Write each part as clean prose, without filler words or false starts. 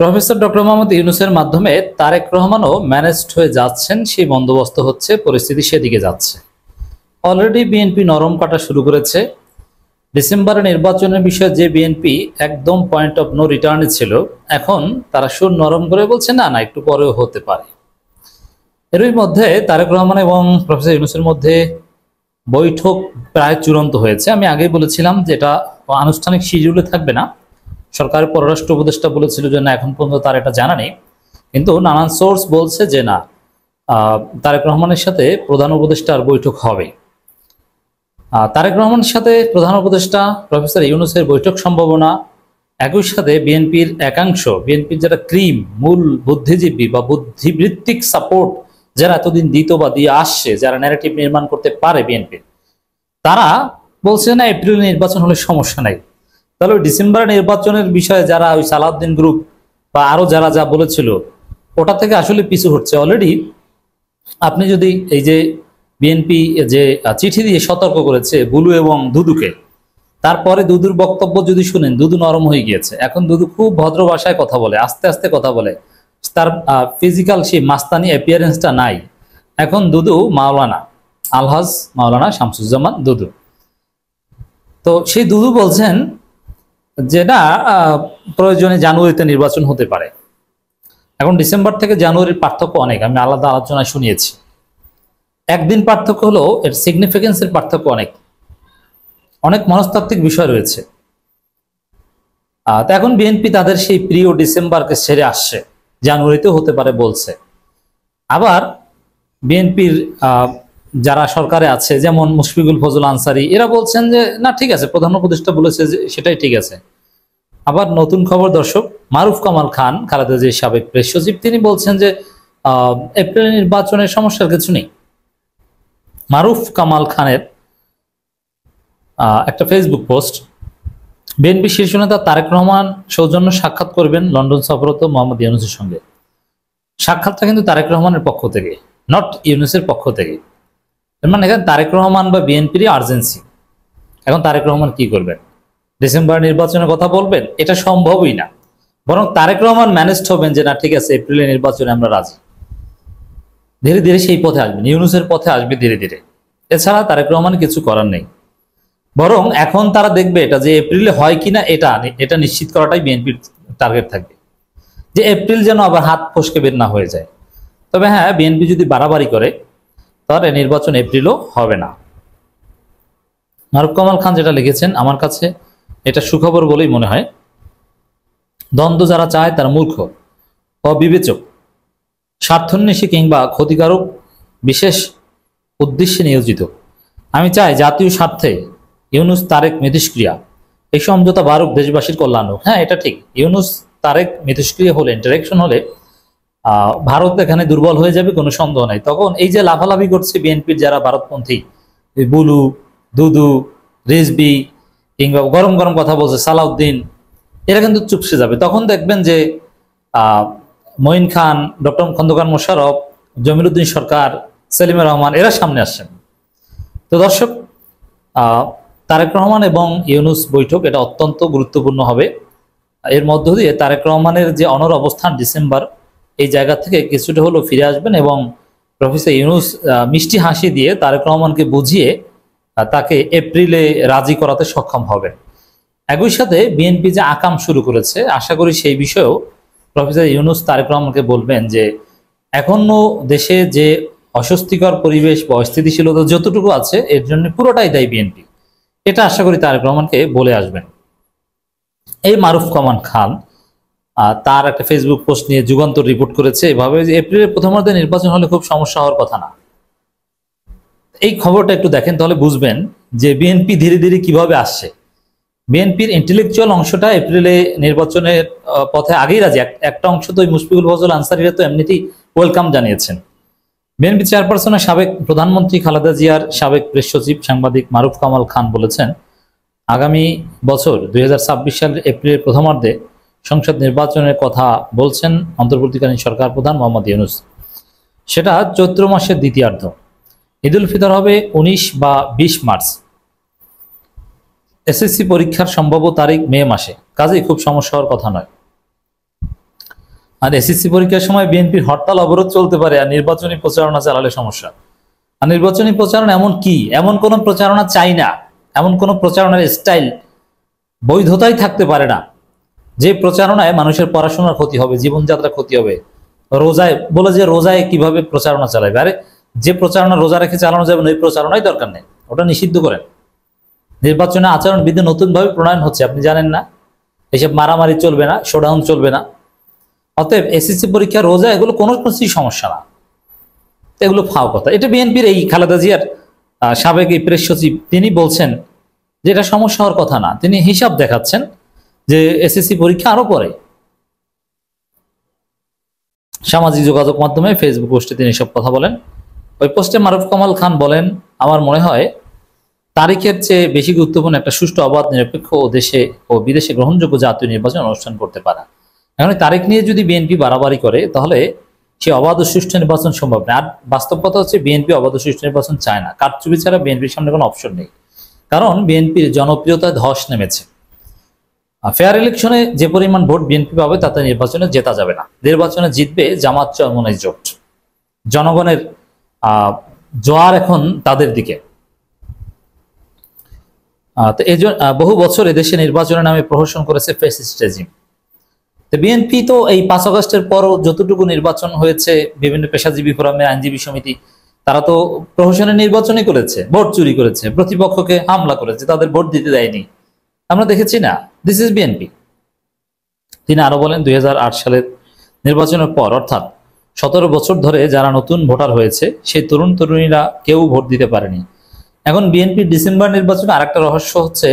Professor doctor Mohammad ইউনূসের মাধ্যমে Tarique রহমানও managed হয়ে যাচ্ছেন, সেই বন্দোবস্ত হচ্ছে, পরিস্থিতি সেদিকে যাচ্ছে। অলরেডি বিএনপি নরম কাটা শুরু করেছে। ডিসেম্বরের নির্বাচনের বিষয়ে যে বিএনপি একদম পয়েন্ট অফ নো রিটার্নে ছিল, এখন তারা সুর নরম করে বলছে না না একটু পরেও হতে পারে। এরই মধ্যে তারেক রহমান এবং প্রফেসর ইউনূসের মধ্যে বৈঠক প্রায় চূড়ান্ত হয়েছে। আমি আগেই বলেছিলাম যে এটা আনুষ্ঠানিক শিডিউলে থাকবে না। সরকারের পররাষ্ট্র উপদেষ্টা বলেছিল যে না, এখন পর্যন্ত তার এটা জানা নেই, কিন্তু নানান সোর্স বলছে যে না, তারেক রহমানের সাথে প্রধান উপদেষ্টার বৈঠক হবে। তারেক রহমানের সাথে প্রধান উপদেষ্টা প্রফেসর ইউনূসের বৈঠক সম্ভাবনা, একই সাথে বিএনপির একাংশ, বিএনপির যারা ক্রিম মূল বুদ্ধিজীবী বা বুদ্ধিবৃত্তিক সাপোর্ট যারা এতদিন দিত বা দিয়ে আসছে, যারা ন্যারেটিভ নির্মাণ করতে পারে বিএনপির, তারা বলছে না এপ্রিল নির্বাচন হলে সমস্যা নাই। তাহলে ডিসেম্বর নির্বাচনের বিষয়ে যারা ওই সালাউদ্দিন গ্রুপ বা আরো যারা যা বলেছিল ওটা থেকে আসলে পিছু হচ্ছে। অলরেডি আপনি যদি এই যে বিএনপি যে চিঠি দিয়ে সতর্ক করেছে বুলু এবং দুদুকে, তারপরে দুদুর বক্তব্য যদি শুনেন, দুদু নরম হয়ে গিয়েছে। এখন দুদু খুব ভদ্র ভাষায় কথা বলে, আস্তে আস্তে কথা বলে, তার ফিজিক্যাল সেই মাস্তানি অ্যাপিয়ারেন্সটা নাই। এখন দুদু মাওলানা, আলহাজ মাওলানা শামসুজ্জামান দুদু। তো সেই দুদু বলছেন যে না, প্রয়োজনে জানুয়ারিতে নির্বাচন হতে পারে। এখন ডিসেম্বর থেকে জানুয়ারির পার্থক্য অনেক, আমি আলাদা আলোচনায় শুনিয়েছি। একদিন পার্থক্য হলো এর সিগনিফিকেন্সের পার্থক্য অনেক, অনেক মনস্তাত্ত্বিক বিষয় রয়েছে। তো এখন বিএনপি তাদের সেই প্রিয় ডিসেম্বরকে ছেড়ে আসছে, জানুয়ারিতেও হতে পারে বলছে। আবার বিএনপির যারা সরকারে আছে, যেমন মুশফিকুল ফজল আনসারী, এরা বলছেন যে না ঠিক আছে, প্রধান উপদেষ্টা বলেছে যে সেটাই ঠিক আছে। আবার নতুন খবর দর্শক, মারুফ কামাল খান, খালেদা জিয়ার সাবেক প্রেস সচিব, তিনি বলছেন যে এপ্রিল নির্বাচনের সমস্যার কিছু নেই। মারুফ কামাল খানের একটা ফেসবুক পোস্ট, বিএনপি শীর্ষ নেতা তারেক রহমান সৌজন্য সাক্ষাৎ করবেন লন্ডন সফররত মোহাম্মদ ইউনূসের সঙ্গে। সাক্ষাৎটা কিন্তু তারেক রহমানের পক্ষ থেকে, নট ইউনূসের পক্ষ থেকে। মানে এখানে তারেক রহমান বা বিএনপিরই আর্জেন্সি। এখন তারেক রহমান কি করবেন? ডিসেম্বর নির্বাচনের কথা বলবেন? এটা সম্ভবই না। বরং তারেক রহমান ম্যানেজড হবেন যে না ঠিক আছে, এপ্রিলের নির্বাচনে আমরা রাজি। ধীরে ধীরে সেই পথে আসবেন, ইউনূসের পথে আসবে ধীরে ধীরে। এছাড়া তারেক রহমান কিছু করার নেই। বরং এখন তারা দেখবে এটা যে এপ্রিলে হয় কিনা, এটা নিশ্চিত করাটাই বিএনপির টার্গেট থাকবে, যে এপ্রিল যেন আবার হাত ফসকে বের না হয়ে যায়। তবে হ্যাঁ, বিএনপি যদি বাড়াবাড়ি করে তাহলে নির্বাচন এপ্রিলও হবে না। মারুফ কামাল খান যেটা লিখেছেন, আমার কাছে এটা সুখবর বলেই মনে হয়। দ্বন্দ্ব যারা চায় তারা মূর্খ, অবিবেচক, স্বার্থান্বেষী কিংবা ক্ষতিকারক বিশেষ উদ্দেশ্যে নিয়োজিত। আমি চাই জাতীয় স্বার্থে ইউনূস তারেক মিথস্ক্রিয়া, এই সমঝোতা বারুক দেশবাসীর কল্যাণ হোক। হ্যাঁ, এটা ঠিক, ইউনূস তারেক মিথস্ক্রিয়া হলে, ইন্টারেকশন হলে ভারত এখানে দুর্বল হয়ে যাবে, কোনো সন্দেহ নাই। তখন এই যে লাফালাফি করছে বিএনপির যারা ভারতপন্থী, বুলু, দুদু, রিজবি, কিংবা গরম গরম কথা বলছে সালাউদ্দিন, এরা কিন্তু চুপসে যাবে। তখন দেখবেন যে মঈন খান, ডক্টর খন্দকার মোশাররফ, জমিরুদ্দিন সরকার, সেলিমুর রহমান, এরা সামনে আসছেন। তো দর্শক, তারেক রহমান এবং ইউনূস বৈঠক এটা অত্যন্ত গুরুত্বপূর্ণ হবে। এর মধ্য দিয়ে তারেক রহমানের যে অনড় অবস্থান ডিসেম্বর, এই জায়গা থেকে কিছুটা হলেও ফিরে আসবেন এবং প্রফেসর ইউনূস মিষ্টি হাসি দিয়ে তারেক রহমানকে বুঝিয়ে তাকে এপ্রিলে রাজি করাতে সক্ষম হবেন। একই সাথে বিএনপি যে আকাম শুরু করেছে, আশা করি সেই বিষয়েও প্রফেসর ইউনূস তারেক রহমানকে বলবেন যে এখনো দেশে যে অস্বস্তিকর পরিবেশ বা অস্থিতিশীলতা যতটুকু আছে, এর জন্য পুরোটাই দায়ী বিএনপি। এটা আশা করি তারেক রহমানকে বলে আসবেন। এই মারুফ কামাল খান তার একটা ফেসবুক পোস্ট নিয়ে যুগান্তর রিপোর্ট করেছে এভাবে যে এপ্রিলের প্রথমার্ধে নির্বাচন হলে খুব সমস্যা হওয়ার কথা না। এই খবরটা একটু দেখেন, তাহলে বুঝবেন যে বিএনপি ধীরে ধীরে কিভাবে আসছে। বিএনপির ইন্টেলেকচুয়াল অংশটা এপ্রিলে নির্বাচনের পথে আগেই রাজি। একটা অংশ তো মুশফিকুল ফজল আনসারীরা তো এমনিতেই ওয়েলকাম জানিয়েছেন। বিএনপি চেয়ারপারসনের সাবেক প্রধানমন্ত্রী খালেদা জিয়ার সাবেক প্রেস সচিব সাংবাদিক মারুফ কামাল খান বলেছেন, আগামী বছর 2026 সালের এপ্রিলের প্রথমার্ধে সংসদ নির্বাচনের কথা বলছেন অন্তর্বর্তীকালীন সরকার প্রধান মোহাম্মদ ইউনূস। সেটা চৈত্র মাসের দ্বিতীয়ার্ধ। ঈদুল ফিতর হবে 19 বা 20 মার্চ। এসএসসি পরীক্ষার সম্ভাব্য তারিখ মে মাসে, কাজেই খুব সমস্যা হওয়ার কথা নয়। আর এসএসসি পরীক্ষার সময় বিএনপির হরতাল অবরোধ চলতে পারে, আর নির্বাচনী প্রচারণা চালালে সমস্যা। আর নির্বাচনী প্রচারণা এমন কি, এমন কোন প্রচারণা চাই না, এমন কোন প্রচারণার স্টাইল বৈধতাই থাকতে পারে না যে প্রচারণায় মানুষের পড়াশোনার ক্ষতি হবে, জীবনযাত্রা ক্ষতি হবে। রোজায় বলে যে রোজায় কিভাবে প্রচারণা চালাবে, আরে যে প্রচারণা রোজা রেখে চালানো যাবে না ওই প্রচারণাই দরকার নেই, ওটা নিষিদ্ধ করেন। নির্বাচনে আচরণবিধি নতুনভাবে প্রণয়ন হচ্ছে, আপনি জানেন না? এসব মারামারি চলবে না, শোডাউন চলবে না। অতএব এসএসসি পরীক্ষা রোজা এগুলো কোনো কিছুই সমস্যা না, এগুলো ফাও কথা। এটা বিএনপির এই খালেদা জিয়ার সাবেক এই প্রেস সচিব তিনি বলছেন যে এটা সমস্যা হওয়ার কথা না, তিনি হিসাব দেখাচ্ছেন যে এসএসসি পরীক্ষা আরো পরে। সামাজিক যোগাযোগ মাধ্যমে ফেসবুক পোস্টে তিনি সব কথা বলেন। ওই পোস্টে মারুফ কামাল খান বলেন, আমার মনে হয় তারিখের চেয়ে বেশি গুরুত্বপূর্ণ একটা সুষ্ঠু, অবাধ, নিরপেক্ষ ও দেশে ও বিদেশে গ্রহণযোগ্য জাতীয় নির্বাচন অনুষ্ঠান করতে পারা। এখন তারিখ নিয়ে যদি বিএনপি বাড়াবাড়ি করে তাহলে সে অবাধ ও সুষ্ঠু নির্বাচন সম্ভব না। আর বাস্তব কথা হচ্ছে বিএনপি অবাধ ও সুষ্ঠু নির্বাচন চায় না, কারচুপি ছাড়া বিএনপির সামনে কোনো অপশন নেই, কারণ বিএনপির জনপ্রিয়তায় ধস নেমেছে। ফেয়ার ইলেকশনে যে পরিমাণ ভোট বিএনপি পাবে তাতে নির্বাচনে জেতা যাবে না। নির্বাচনে জিতবে জামাত চরমোনাই জোট। জনগণের জোয়ার এখন তাদের দিকে। তো এই বহু বছর এদেশে নির্বাচনের নামে প্রহসন করেছে ফ্যাসিস্ট রেজিম। তো বিএনপি তো এই 5 আগস্টের পরও যতটুকু নির্বাচন হয়েছে, বিভিন্ন পেশাজীবী ফোরামের আইনজীবী সমিতি তারা তো প্রহসনের নির্বাচনই করেছে, ভোট চুরি করেছে, প্রতিপক্ষকে হামলা করেছে, তাদের ভোট দিতে দেয়নি, আমরা দেখেছি না? This is BNP. তিনি আরো বলেন 2008 সালের নির্বাচনের পর, অর্থাৎ 17 বছর ধরে যারা নতুন ভোটার হয়েছে সেই তরুণ তরুণীরা কেউ ভোট দিতে পারেনি। এখন বিএনপির ডিসেম্বর নির্বাচনে আরেকটা রহস্য হচ্ছে,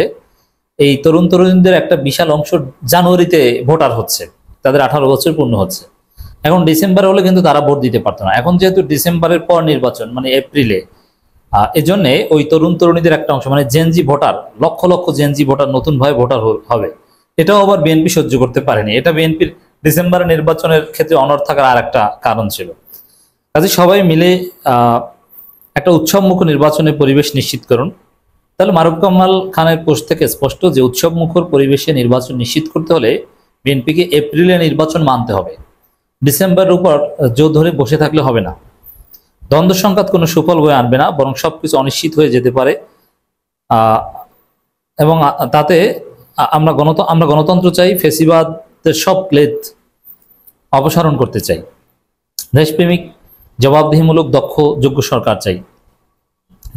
এই তরুণ তরুণীদের একটা বিশাল অংশ জানুয়ারিতে ভোটার হচ্ছে, তাদের 18 বছর পূর্ণ হচ্ছে। এখন ডিসেম্বরে হলে কিন্তু তারা ভোট দিতে পারতো না, এখন যেহেতু ডিসেম্বরের পর নির্বাচন মানে এপ্রিলে, এজন্য ওই তরুণ তরুণীদের একটা অংশ মানে Gen Z voter, lakh lakh Gen Z voter নতুন ভাবে ভোটার হবে, এটাও আবার বিএনপি সহ্য করতে পারেনি। এটা বিএনপির ডিসেম্বরের নির্বাচনের ক্ষেত্রে অনড় থাকার আর একটা কারণ ছিল। কাজে সবাই মিলে একটা উৎসবমুখর নির্বাচনের পরিবেশ নিশ্চিত করুন। তাহলে মারুফ কামাল খানের পোস্ট থেকে স্পষ্ট যে উৎসবমুখর পরিবেশে নির্বাচন নিশ্চিত করতে হলে বিএনপিকে এপ্রিলে নির্বাচন মানতে হবে, ডিসেম্বরের উপর জোর ধরে বসে থাকলে হবে না। দ্বন্দ্ব সংঘাত কোনো সুফল বয়ে আনবে না, বরং সবকিছু অনিশ্চিত হয়ে যেতে পারে। এবং তাতে আমরা গণতন্ত্র চাই, ফেসিবাদের সব ক্লেদ অপসারণ করতে চাই, দেশপ্রেমিক, জবাবদিহিমূলক, দক্ষ, যোগ্য সরকার চাই,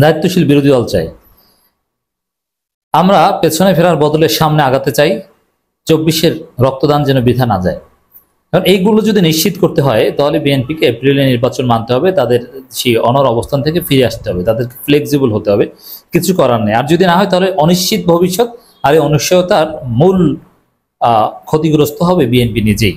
দায়িত্বশীল বিরোধী দল চাই। আমরা পেছনে ফেরার বদলে সামনে আগাতে চাই, 24-এর রক্তদান যেন বৃথা না যায়। কারণ এইগুলো যদি নিশ্চিত করতে হয় তাহলে বিএনপিকে এপ্রিলে নির্বাচন মানতে হবে, তাদের সেই অনড় অবস্থান থেকে ফিরে আসতে হবে, তাদেরকে ফ্লেক্সিবল হতে হবে, কিছু করার নেই। আর যদি না হয় তাহলে অনিশ্চিত ভবিষ্যৎ, আর এই অনিশ্চয়তার মূল ক্ষতিগ্রস্ত হবে বিএনপি নিজেই।